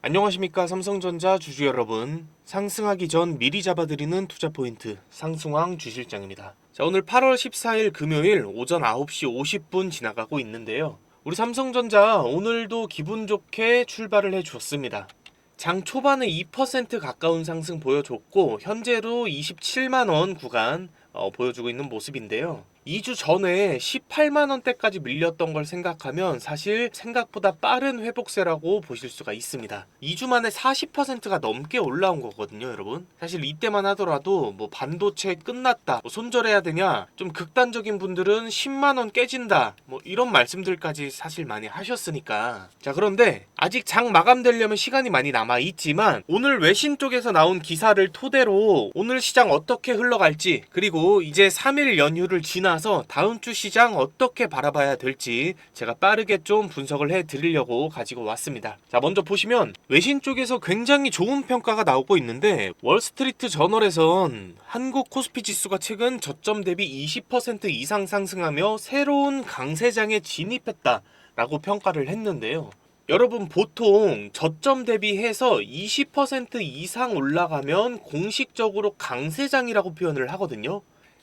안녕하십니까 삼성전자 주주 여러분. 상승하기 전 미리 잡아드리는 투자 포인트 상승왕 주실장입니다. 자, 오늘 8월 14일 금요일 오전 9시 50분 지나가고 있는데요. 우리 삼성전자 오늘도 기분 좋게 출발을 해주었습니다. 장 초반에 2% 가까운 상승 보여줬고 현재로 27만원 구간 보여주고 있는 모습인데요. 2주 전에 18만원대까지 밀렸던 걸 생각하면 사실 생각보다 빠른 회복세라고 보실 수가 있습니다. 2주 만에 40%가 넘게 올라온 거거든요, 여러분. 사실 이때만 하더라도 뭐 반도체 끝났다, 뭐 손절해야 되냐, 좀 극단적인 분들은 10만원 깨진다, 뭐 이런 말씀들까지 사실 많이 하셨으니까. 자, 그런데 아직 장 마감되려면 시간이 많이 남아있지만 오늘 외신 쪽에서 나온 기사를 토대로 오늘 시장 어떻게 흘러갈지, 그리고 이제 3일 연휴를 지나서 다음 주 시장 어떻게 바라봐야 될지 제가 빠르게 좀 분석을 해드리려고 가지고 왔습니다. 자, 먼저 보시면 외신 쪽에서 굉장히 좋은 평가가 나오고 있는데 월스트리트 저널에선 한국 코스피 지수가 최근 저점 대비 20% 이상 상승하며 새로운 강세장에 진입했다라고 평가를 했는데요. 여러분, 보통 저점 대비해서 20% 이상 올라가면 공식적으로 강세장이라고 표현을 하거든요.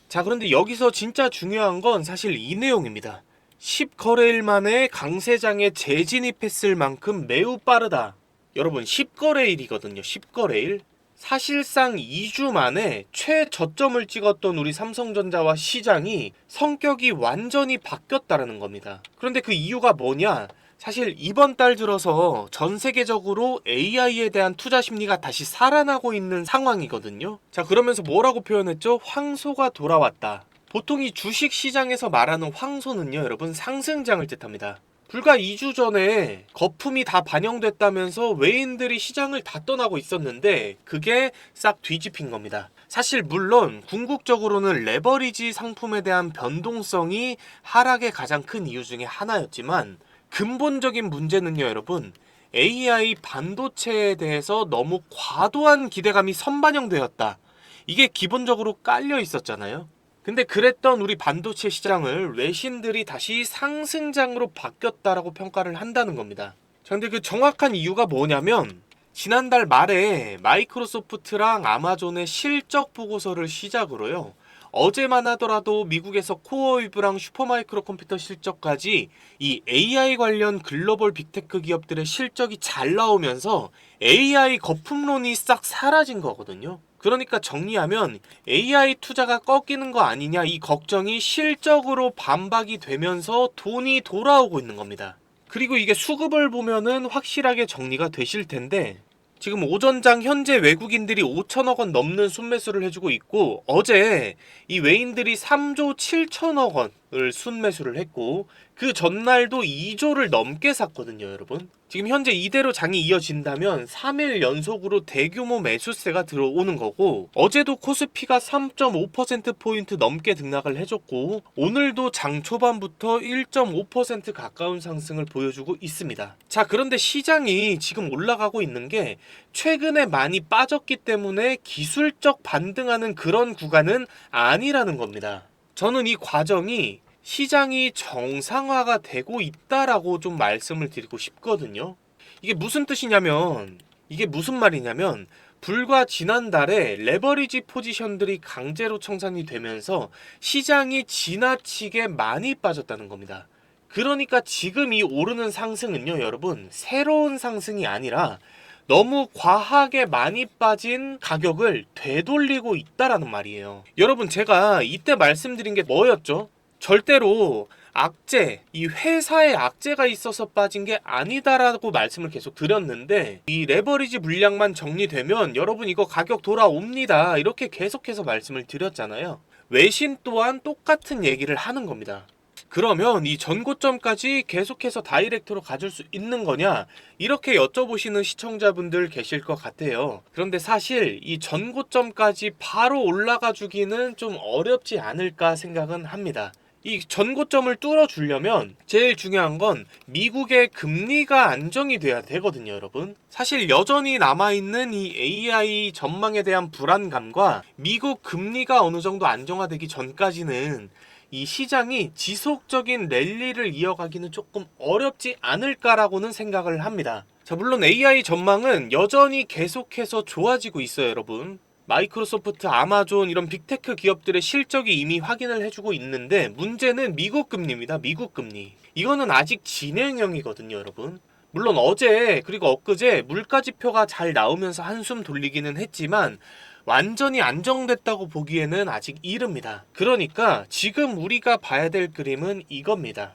자, 그런데 여기서 진짜 중요한 건 사실 이 내용입니다. 10거래일 만에 강세장에 재진입했을 만큼 매우 빠르다. 여러분, 10거래일이거든요. 10거래일. 사실상 2주 만에 최저점을 찍었던 우리 삼성전자와 시장이 성격이 완전히 바뀌었다는 겁니다. 그런데 그 이유가 뭐냐? 사실 이번 달 들어서 전 세계적으로 AI에 대한 투자 심리가 다시 살아나고 있는 상황이거든요. 자, 그러면서 뭐라고 표현했죠? 황소가 돌아왔다. 보통 이 주식 시장에서 말하는 황소는요, 여러분, 상승장을 뜻합니다. 불과 2주 전에 거품이 다 반영됐다면서 외인들이 시장을 다 떠나고 있었는데 그게 싹 뒤집힌 겁니다. 사실 물론 궁극적으로는 레버리지 상품에 대한 변동성이 하락의 가장 큰 이유 중에 하나였지만 근본적인 문제는요, 여러분, AI 반도체에 대해서 너무 과도한 기대감이 선반영되었다. 이게 기본적으로 깔려 있었잖아요. 근데 그랬던 우리 반도체 시장을 외신들이 다시 상승장으로 바뀌었다라고 평가를 한다는 겁니다. 근데 그 정확한 이유가 뭐냐면 지난달 말에 마이크로소프트랑 아마존의 실적 보고서를 시작으로요, 어제만 하더라도 미국에서 코어위브랑 슈퍼마이크로 컴퓨터 실적까지 이 AI 관련 글로벌 빅테크 기업들의 실적이 잘 나오면서 AI 거품론이 싹 사라진 거거든요. 그러니까 정리하면 AI 투자가 꺾이는 거 아니냐, 이 걱정이 실적으로 반박이 되면서 돈이 돌아오고 있는 겁니다. 그리고 이게 수급을 보면은 확실하게 정리가 되실 텐데 지금 오전장 현재 외국인들이 5천억 원 넘는 순매수를 해주고 있고 어제 이 외인들이 3조 7천억 원을 순매수를 했고 그 전날도 2조를 넘게 샀거든요, 여러분. 지금 현재 이대로 장이 이어진다면 3일 연속으로 대규모 매수세가 들어오는 거고 어제도 코스피가 3.5%포인트 넘게 등락을 해줬고 오늘도 장 초반부터 1.5% 가까운 상승을 보여주고 있습니다. 자, 그런데 시장이 지금 올라가고 있는 게 최근에 많이 빠졌기 때문에 기술적 반등하는 그런 구간은 아니라는 겁니다. 저는 이 과정이 시장이 정상화가 되고 있다라고 좀 말씀을 드리고 싶거든요. 이게 무슨 뜻이냐면, 이게 무슨 말이냐면 불과 지난달에 레버리지 포지션들이 강제로 청산이 되면서 시장이 지나치게 많이 빠졌다는 겁니다. 그러니까 지금 이 오르는 상승은요, 여러분, 새로운 상승이 아니라 너무 과하게 많이 빠진 가격을 되돌리고 있다라는 말이에요. 여러분, 제가 이때 말씀드린 게 뭐였죠? 절대로 악재, 이 회사에 악재가 있어서 빠진 게 아니다라고 말씀을 계속 드렸는데 이 레버리지 물량만 정리되면 여러분 이거 가격 돌아옵니다, 이렇게 계속해서 말씀을 드렸잖아요. 외신 또한 똑같은 얘기를 하는 겁니다. 그러면 이 전고점까지 계속해서 다이렉트로 가줄 수 있는 거냐, 이렇게 여쭤보시는 시청자분들 계실 것 같아요. 그런데 사실 이 전고점까지 바로 올라가 주기는 좀 어렵지 않을까 생각은 합니다. 이 전고점을 뚫어주려면 제일 중요한 건 미국의 금리가 안정이 돼야 되거든요, 여러분. 사실 여전히 남아있는 이 AI 전망에 대한 불안감과 미국 금리가 어느 정도 안정화되기 전까지는 이 시장이 지속적인 랠리를 이어가기는 조금 어렵지 않을까라고는 생각을 합니다. 자, 물론 AI 전망은 여전히 계속해서 좋아지고 있어요, 여러분. 마이크로소프트, 아마존 이런 빅테크 기업들의 실적이 이미 확인을 해주고 있는데 문제는 미국 금리입니다. 미국 금리. 이거는 아직 진행형이거든요, 여러분. 물론 어제 그리고 엊그제 물가 지표가 잘 나오면서 한숨 돌리기는 했지만 완전히 안정됐다고 보기에는 아직 이릅니다. 그러니까 지금 우리가 봐야 될 그림은 이겁니다.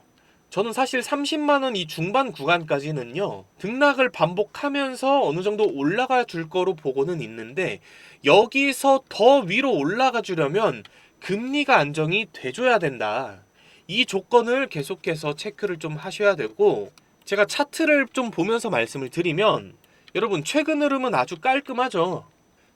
저는 사실 30만원 이 중반 구간까지는요, 등락을 반복하면서 어느 정도 올라가 줄 거로 보고는 있는데, 여기서 더 위로 올라가 주려면 금리가 안정이 돼줘야 된다. 이 조건을 계속해서 체크를 좀 하셔야 되고, 제가 차트를 좀 보면서 말씀을 드리면, 여러분 최근 흐름은 아주 깔끔하죠.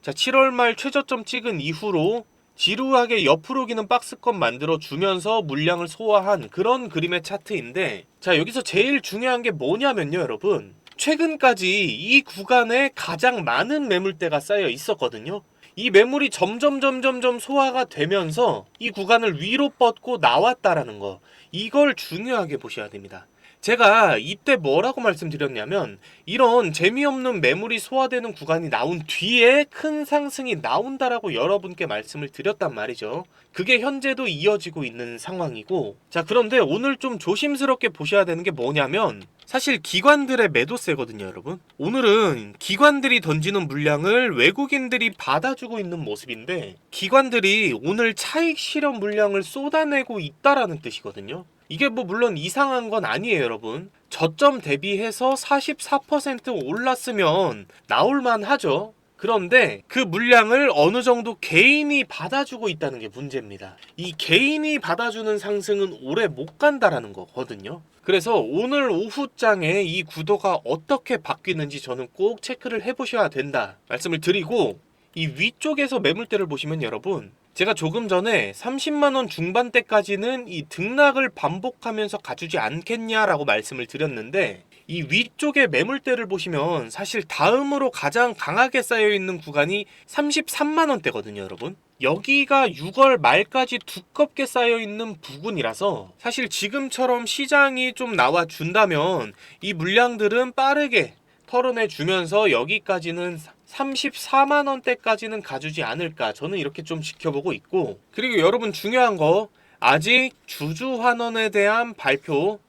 자, 7월 말 최저점 찍은 이후로 지루하게 옆으로 기는 박스권 만들어 주면서 물량을 소화한 그런 그림의 차트인데, 자, 여기서 제일 중요한 게 뭐냐면요, 여러분. 최근까지 이 구간에 가장 많은 매물대가 쌓여 있었거든요. 이 매물이 점점 소화가 되면서 이 구간을 위로 뻗고 나왔다라는 거, 이걸 중요하게 보셔야 됩니다. 제가 이때 뭐라고 말씀드렸냐면, 이런 재미없는 매물이 소화되는 구간이 나온 뒤에 큰 상승이 나온다라고 여러분께 말씀을 드렸단 말이죠. 그게 현재도 이어지고 있는 상황이고, 자, 그런데 오늘 좀 조심스럽게 보셔야 되는 게 뭐냐면, 사실 기관들의 매도세거든요, 여러분. 오늘은 기관들이 던지는 물량을 외국인들이 받아주고 있는 모습인데, 기관들이 오늘 차익 실현 물량을 쏟아내고 있다라는 뜻이거든요. 이게 뭐 물론 이상한 건 아니에요, 여러분. 저점 대비해서 44% 올랐으면 나올만 하죠. 그런데 그 물량을 어느 정도 개인이 받아주고 있다는 게 문제입니다. 이 개인이 받아주는 상승은 오래 못 간다라는 거거든요. 그래서 오늘 오후장에 이 구도가 어떻게 바뀌는지 저는 꼭 체크를 해보셔야 된다 말씀을 드리고, 이 위쪽에서 매물대를 보시면 여러분, 제가 조금 전에 30만원 중반대까지는 이 등락을 반복하면서 가주지 않겠냐라고 말씀을 드렸는데, 이 위쪽의 매물대를 보시면 사실 다음으로 가장 강하게 쌓여있는 구간이 33만원대거든요, 여러분. 여기가 6월 말까지 두껍게 쌓여있는 부분이라서 사실 지금처럼 시장이 좀 나와준다면 이 물량들은 빠르게 털어내주면서 여기까지는 34만원대까지는 가주지 않을까, 저는 이렇게 좀 지켜보고 있고, 그리고 여러분 중요한 거, 아직 주주환원에 대한 발표,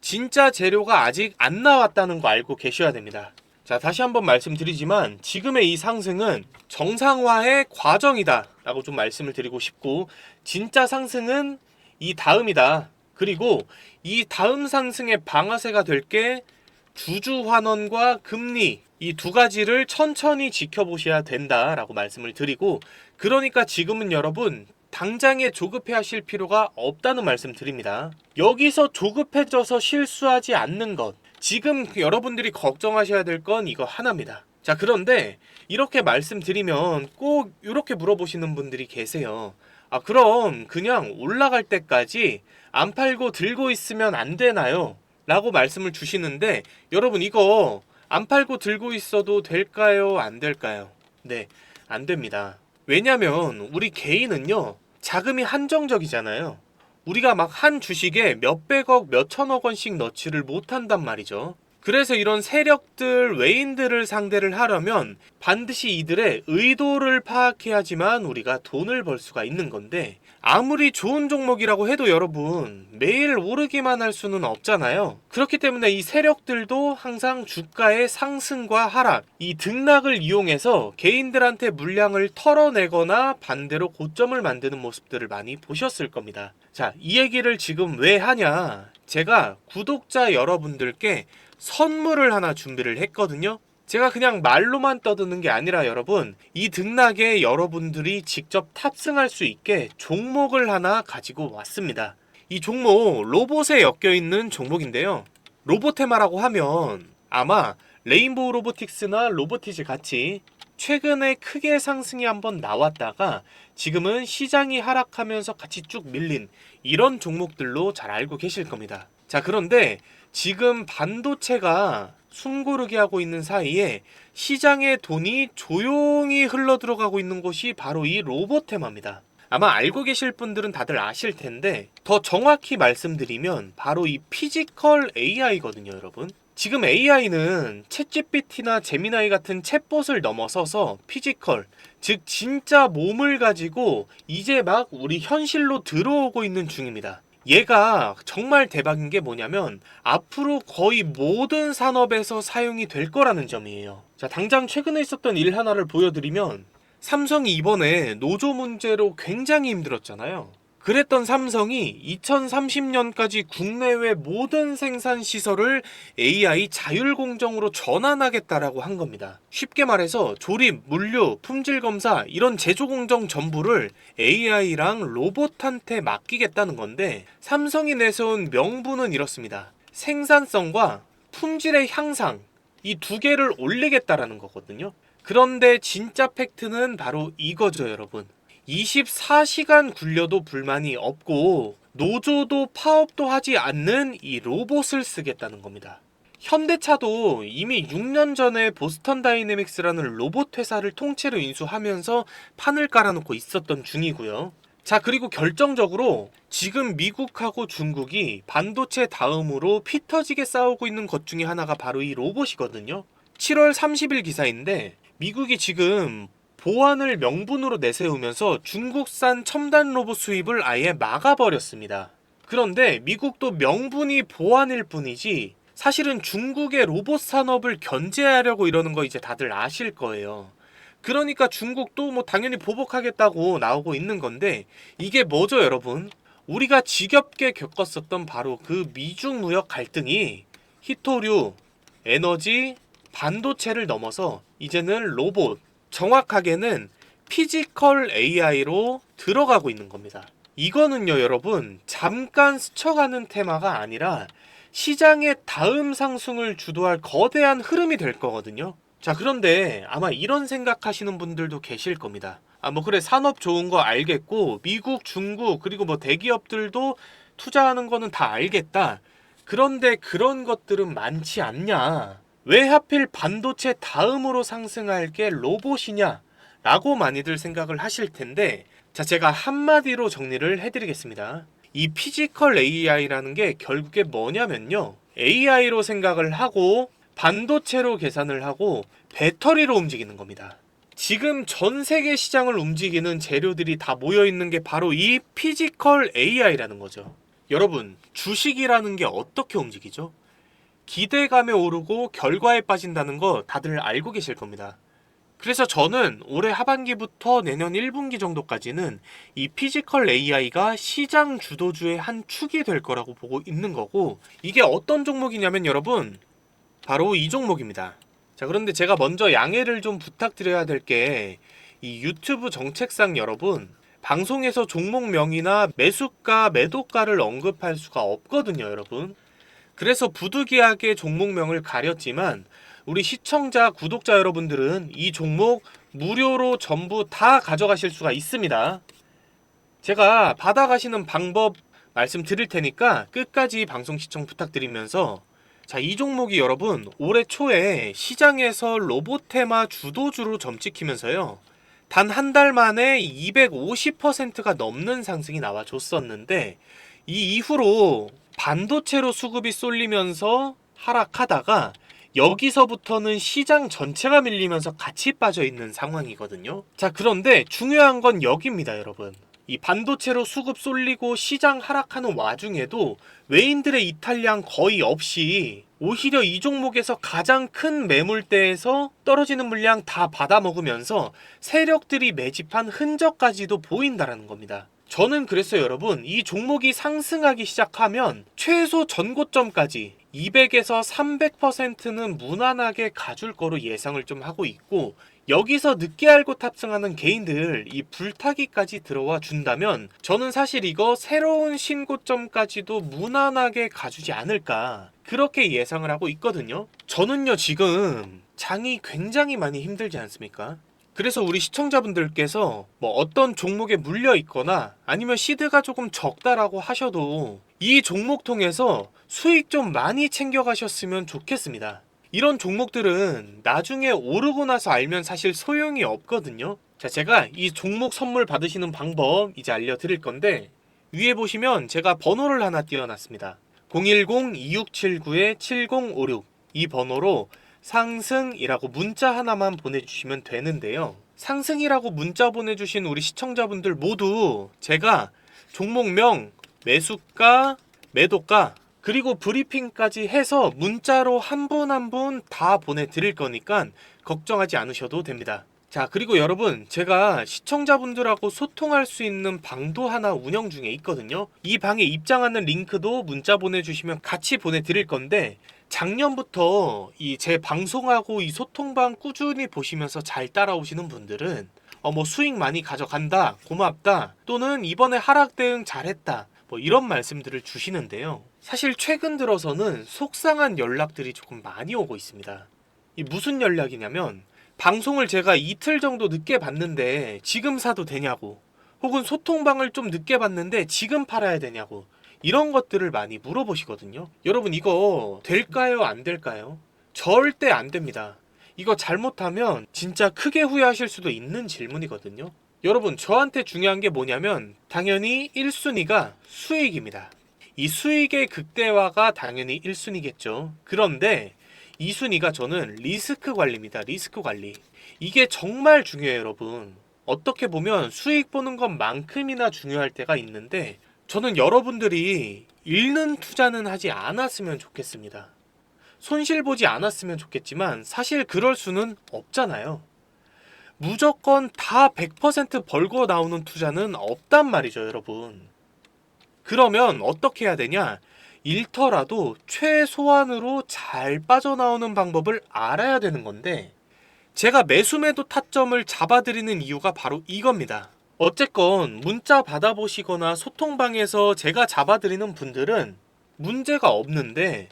진짜 재료가 아직 안 나왔다는 거 알고 계셔야 됩니다. 자, 다시 한번 말씀드리지만 지금의 이 상승은 정상화의 과정이다 라고 좀 말씀을 드리고 싶고, 진짜 상승은 이 다음이다. 그리고 이 다음 상승의 방아쇠가 될 게 주주환원과 금리, 이 두 가지를 천천히 지켜보셔야 된다라고 말씀을 드리고, 그러니까 지금은 여러분 당장에 조급해 하실 필요가 없다는 말씀 드립니다. 여기서 조급해져서 실수하지 않는 것, 지금 여러분들이 걱정하셔야 될 건 이거 하나입니다. 자, 그런데 이렇게 말씀드리면 꼭 이렇게 물어보시는 분들이 계세요. 아, 그럼 그냥 올라갈 때까지 안 팔고 들고 있으면 안 되나요? 라고 말씀을 주시는데, 여러분 이거 안 팔고 들고 있어도 될까요? 안 될까요? 네, 안 됩니다. 왜냐면 우리 개인은요, 자금이 한정적이잖아요. 우리가 막 한 주식에 몇백억, 몇천억 원씩 넣지를 못한단 말이죠. 그래서 이런 세력들, 외인들을 상대를 하려면 반드시 이들의 의도를 파악해야지만 우리가 돈을 벌 수가 있는 건데, 아무리 좋은 종목이라고 해도 여러분 매일 오르기만 할 수는 없잖아요. 그렇기 때문에 이 세력들도 항상 주가의 상승과 하락, 이 등락을 이용해서 개인들한테 물량을 털어내거나 반대로 고점을 만드는 모습들을 많이 보셨을 겁니다. 자, 이 얘기를 지금 왜 하냐, 제가 구독자 여러분들께 선물을 하나 준비를 했거든요. 제가 그냥 말로만 떠드는 게 아니라 여러분, 이 등락에 여러분들이 직접 탑승할 수 있게 종목을 하나 가지고 왔습니다. 이 종목 로봇에 엮여있는 종목인데요. 로보테마라고 하면 아마 레인보우 로보틱스나 로보티즈 같이 최근에 크게 상승이 한번 나왔다가 지금은 시장이 하락하면서 같이 쭉 밀린 이런 종목들로 잘 알고 계실 겁니다. 자, 그런데 지금 반도체가 숨고르게 하고 있는 사이에 시장의 돈이 조용히 흘러 들어가고 있는 곳이 바로 이 로보테마입니다. 아마 알고 계실 분들은 다들 아실 텐데, 더 정확히 말씀드리면 바로 이 피지컬 AI거든요, 여러분. 지금 AI는 챗GPT나 제미나이 같은 챗봇을 넘어서서 피지컬, 즉 진짜 몸을 가지고 이제 막 우리 현실로 들어오고 있는 중입니다. 얘가 정말 대박인 게 뭐냐면 앞으로 거의 모든 산업에서 사용이 될 거라는 점이에요. 자, 당장 최근에 있었던 일 하나를 보여드리면 삼성이 이번에 노조 문제로 굉장히 힘들었잖아요. 그랬던 삼성이 2030년까지 국내외 모든 생산 시설을 AI 자율 공정으로 전환하겠다라고 한 겁니다. 쉽게 말해서 조립, 물류, 품질 검사 이런 제조 공정 전부를 AI랑 로봇한테 맡기겠다는 건데 삼성이 내세운 명분은 이렇습니다. 생산성과 품질의 향상 이 두 개를 올리겠다라는 거거든요. 그런데 진짜 팩트는 바로 이거죠, 여러분. 24시간 굴려도 불만이 없고 노조도 파업도 하지 않는 이 로봇을 쓰겠다는 겁니다. 현대차도 이미 6년 전에 보스턴 다이내믹스라는 로봇 회사를 통째로 인수하면서 판을 깔아놓고 있었던 중이고요. 자, 그리고 결정적으로 지금 미국하고 중국이 반도체 다음으로 피 터지게 싸우고 있는 것 중에 하나가 바로 이 로봇이거든요. 7월 30일 기사인데 미국이 지금 보안을 명분으로 내세우면서 중국산 첨단 로봇 수입을 아예 막아버렸습니다. 그런데 미국도 명분이 보안일 뿐이지 사실은 중국의 로봇 산업을 견제하려고 이러는 거 이제 다들 아실 거예요. 그러니까 중국도 뭐 당연히 보복하겠다고 나오고 있는 건데 이게 뭐죠, 여러분? 우리가 지겹게 겪었었던 바로 그 미중 무역 갈등이 히토류, 에너지, 반도체를 넘어서 이제는 로봇, 정확하게는 피지컬 AI로 들어가고 있는 겁니다. 이거는요, 여러분, 잠깐 스쳐가는 테마가 아니라 시장의 다음 상승을 주도할 거대한 흐름이 될 거거든요. 자, 그런데 아마 이런 생각하시는 분들도 계실 겁니다. 뭐 그래, 산업 좋은 거 알겠고 미국, 중국 그리고 뭐 대기업들도 투자하는 거는 다 알겠다. 그런데 그런 것들은 많지 않냐? 왜 하필 반도체 다음으로 상승할 게 로봇이냐? 라고 많이들 생각을 하실 텐데, 자, 제가 한마디로 정리를 해드리겠습니다. 이 피지컬 AI라는 게 결국에 뭐냐면요, AI로 생각을 하고 반도체로 계산을 하고 배터리로 움직이는 겁니다. 지금 전 세계 시장을 움직이는 재료들이 다 모여있는 게 바로 이 피지컬 AI라는 거죠. 여러분, 주식이라는 게 어떻게 움직이죠? 기대감에 오르고 결과에 빠진다는 거 다들 알고 계실 겁니다. 그래서 저는 올해 하반기부터 내년 1분기 정도까지는 이 피지컬 AI가 시장 주도주의 한 축이 될 거라고 보고 있는 거고, 이게 어떤 종목이냐면 여러분, 바로 이 종목입니다. 자, 그런데 제가 먼저 양해를 좀 부탁드려야 될 게, 이 유튜브 정책상 여러분, 방송에서 종목명이나 매수가, 매도가를 언급할 수가 없거든요, 여러분. 그래서 부득이하게 종목명을 가렸지만 우리 시청자, 구독자 여러분들은 이 종목 무료로 전부 다 가져가실 수가 있습니다. 제가 받아가시는 방법 말씀드릴 테니까 끝까지 방송 시청 부탁드리면서, 자, 이 종목이 여러분 올해 초에 시장에서 로봇 테마 주도주로 점찍히면서요, 단 한 달 만에 250%가 넘는 상승이 나와줬었는데 이 이후로 반도체로 수급이 쏠리면서 하락하다가 여기서부터는 시장 전체가 밀리면서 같이 빠져 있는 상황이거든요. 자, 그런데 중요한 건 여기입니다, 여러분. 이 반도체로 수급 쏠리고 시장 하락하는 와중에도 외인들의 이탈량 거의 없이 오히려 이 종목에서 가장 큰 매물대에서 떨어지는 물량 다 받아먹으면서 세력들이 매집한 흔적까지도 보인다라는 겁니다. 저는 그랬어요, 여러분. 이 종목이 상승하기 시작하면 최소 전고점까지 200에서 300%는 무난하게 가줄 거로 예상을 좀 하고 있고, 여기서 늦게 알고 탑승하는 개인들 이 불타기까지 들어와 준다면 저는 사실 이거 새로운 신고점까지도 무난하게 가주지 않을까, 그렇게 예상을 하고 있거든요. 저는요, 지금 장이 굉장히 많이 힘들지 않습니까? 그래서 우리 시청자분들께서 뭐 어떤 종목에 물려 있거나 아니면 시드가 조금 적다라고 하셔도 이 종목 통해서 수익 좀 많이 챙겨 가셨으면 좋겠습니다. 이런 종목들은 나중에 오르고 나서 알면 사실 소용이 없거든요. 자, 제가 이 종목 선물 받으시는 방법 이제 알려드릴 건데, 위에 보시면 제가 번호를 하나 띄워놨습니다. 010-2679-7056 이 번호로 상승이라고 문자 하나만 보내주시면 되는데요. 상승이라고 문자 보내주신 우리 시청자분들 모두 제가 종목명, 매수가, 매도가, 그리고 브리핑까지 해서 문자로 한 분 한 분 다 보내드릴 거니까 걱정하지 않으셔도 됩니다. 자, 그리고 여러분, 제가 시청자분들하고 소통할 수 있는 방도 하나 운영 중에 있거든요. 이 방에 입장하는 링크도 문자 보내주시면 같이 보내드릴 건데, 작년부터 이 제 방송하고 이 소통방 꾸준히 보시면서 잘 따라오시는 분들은 뭐 수익 많이 가져간다, 고맙다, 또는 이번에 하락 대응 잘했다, 뭐 이런 말씀들을 주시는데요. 사실 최근 들어서는 속상한 연락들이 조금 많이 오고 있습니다. 이 무슨 연락이냐면, 방송을 제가 이틀 정도 늦게 봤는데 지금 사도 되냐고, 혹은 소통방을 좀 늦게 봤는데 지금 팔아야 되냐고, 이런 것들을 많이 물어보시거든요. 여러분, 이거 될까요? 안 될까요? 절대 안 됩니다. 이거 잘못하면 진짜 크게 후회하실 수도 있는 질문이거든요. 여러분, 저한테 중요한 게 뭐냐면 당연히 1순위가 수익입니다. 이 수익의 극대화가 당연히 1순위겠죠. 그런데 2순위가 저는 리스크 관리입니다. 리스크 관리. 이게 정말 중요해요, 여러분. 어떻게 보면 수익 보는 것만큼이나 중요할 때가 있는데, 저는 여러분들이 잃는 투자는 하지 않았으면 좋겠습니다. 손실 보지 않았으면 좋겠지만 사실 그럴 수는 없잖아요. 무조건 다 100% 벌고 나오는 투자는 없단 말이죠, 여러분. 그러면 어떻게 해야 되냐? 잃더라도 최소한으로 잘 빠져나오는 방법을 알아야 되는 건데, 제가 매수매도 타점을 잡아드리는 이유가 바로 이겁니다. 어쨌건 문자 받아보시거나 소통방에서 제가 잡아드리는 분들은 문제가 없는데,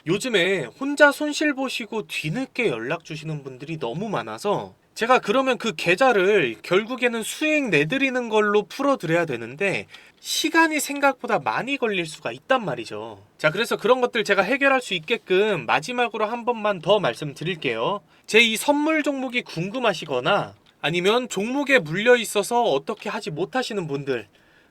요즘에 혼자 손실 보시고 뒤늦게 연락 주시는 분들이 너무 많아서 제가 그러면 그 계좌를 결국에는 수익 내드리는 걸로 풀어드려야 되는데 시간이 생각보다 많이 걸릴 수가 있단 말이죠. 자, 그래서 그런 것들 제가 해결할 수 있게끔 마지막으로 한 번만 더 말씀드릴게요. 제 이 선물 종목이 궁금하시거나 아니면 종목에 물려 있어서 어떻게 하지 못하시는 분들,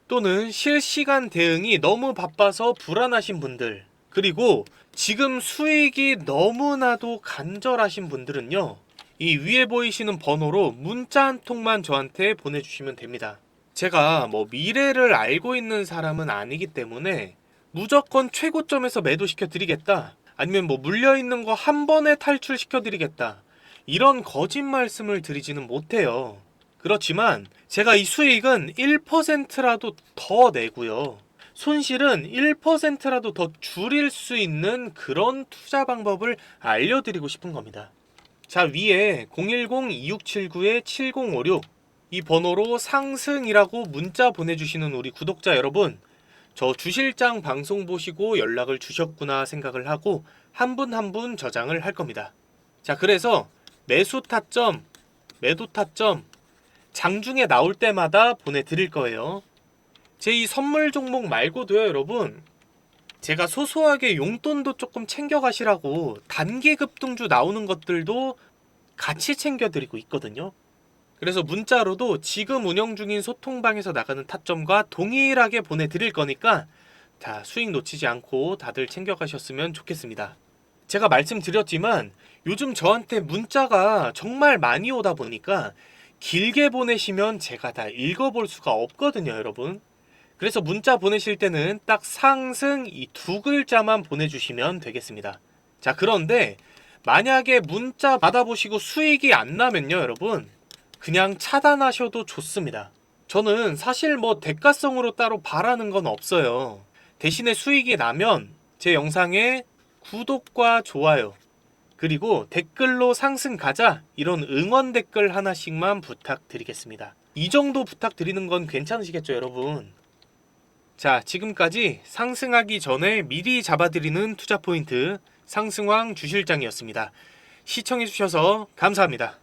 또는 실시간 대응이 너무 바빠서 불안하신 분들, 그리고 지금 수익이 너무나도 간절하신 분들은요, 이 위에 보이시는 번호로 문자 한 통만 저한테 보내주시면 됩니다. 제가 뭐 미래를 알고 있는 사람은 아니기 때문에 무조건 최고점에서 매도시켜 드리겠다, 아니면 뭐 물려있는 거 한 번에 탈출시켜 드리겠다, 이런 거짓 말씀을 드리지는 못해요. 그렇지만 제가 이 수익은 1%라도 더 내고요, 손실은 1%라도 더 줄일 수 있는 그런 투자 방법을 알려드리고 싶은 겁니다. 자, 위에 010-2679-7056 이 번호로 상승이라고 문자 보내주시는 우리 구독자 여러분, 저 주실장 방송 보시고 연락을 주셨구나 생각을 하고 한 분 한 분 저장을 할 겁니다. 자, 그래서 매수 타점, 매도 타점 장중에 나올 때마다 보내드릴 거예요. 제 이 선물 종목 말고도요, 여러분, 제가 소소하게 용돈도 조금 챙겨가시라고 단기 급등주 나오는 것들도 같이 챙겨드리고 있거든요. 그래서 문자로도 지금 운영 중인 소통방에서 나가는 타점과 동일하게 보내드릴 거니까 자, 수익 놓치지 않고 다들 챙겨가셨으면 좋겠습니다. 제가 말씀드렸지만 요즘 저한테 문자가 정말 많이 오다 보니까 길게 보내시면 제가 다 읽어볼 수가 없거든요, 여러분. 그래서 문자 보내실 때는 딱 상승 이 두 글자만 보내주시면 되겠습니다. 자, 그런데 만약에 문자 받아보시고 수익이 안 나면요, 여러분, 그냥 차단하셔도 좋습니다. 저는 사실 뭐 대가성으로 따로 바라는 건 없어요. 대신에 수익이 나면 제 영상에 구독과 좋아요, 그리고 댓글로 상승 가자, 이런 응원 댓글 하나씩만 부탁드리겠습니다. 이 정도 부탁드리는 건 괜찮으시겠죠, 여러분? 자, 지금까지 상승하기 전에 미리 잡아드리는 투자 포인트 상승왕 주실장이었습니다. 시청해주셔서 감사합니다.